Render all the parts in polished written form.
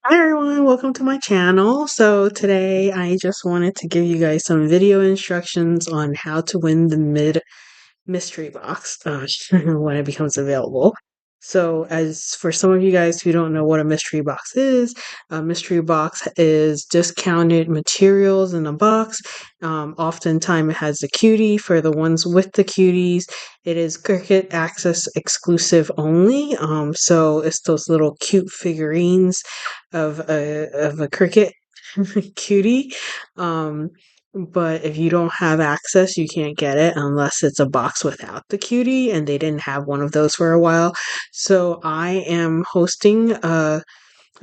Hi everyone, welcome to my channel. So today I just wanted to give you guys some video instructions on how to win the mid mystery box when it becomes available. So, as for some of you guys who don't know what a mystery box is, a mystery box is discounted materials in a box. Oftentimes, it has a cutie. For the ones with the cuties, it is Cricut Access exclusive only. So it's those little cute figurines of a Cricut cutie. Um, but if you don't have access, you can't get it unless it's a box without the cutie, and they didn't have one of those for a while. So I am hosting a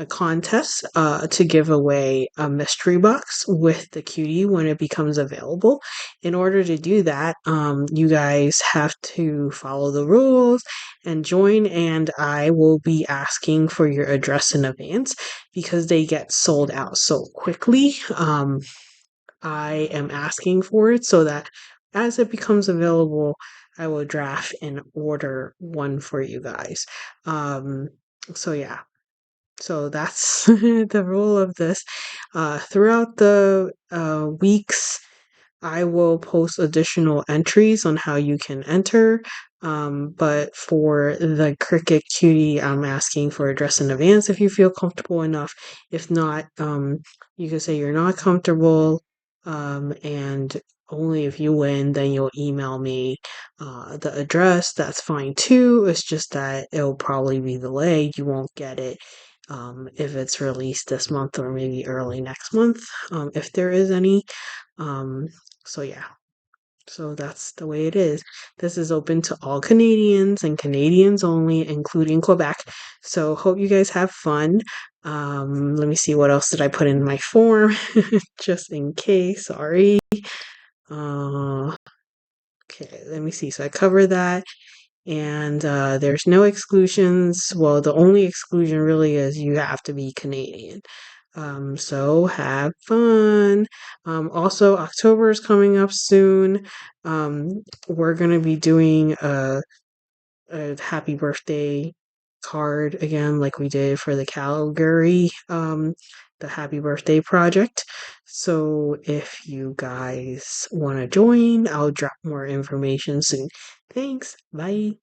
contest to give away a mystery box with the cutie when it becomes available. In order to do that, you guys have to follow the rules and join, and I will be asking for your address in advance because they get sold out so quickly. I am asking for it so that as it becomes available, I will draft and order one for you guys. Um, so yeah, so that's the rule of this. Throughout the weeks, I will post additional entries on how you can enter. But for the Cricut Cutie, I'm asking for address in advance if you feel comfortable enough. If not, you can say you're not comfortable. And only if you win, then you'll email me the address. That's fine too. It's just that it'll probably be delayed. You won't get it if it's released this month or maybe early next month, if there is any. Um, so yeah, so that's the way it is. This is open to all Canadians and Canadians only, including Quebec. So hope you guys have fun. Let me see what else did I put in my form, just in case. Sorry. Uh, okay, let me see. So I covered that, and there's no exclusions. Well, the only exclusion really is you have to be Canadian. So have fun. Also, October is coming up soon. We're gonna be doing a happy birthday card again, like we did for the Calgary, the happy birthday project. So if you guys want to join, I'll drop more information soon. Thanks. Bye.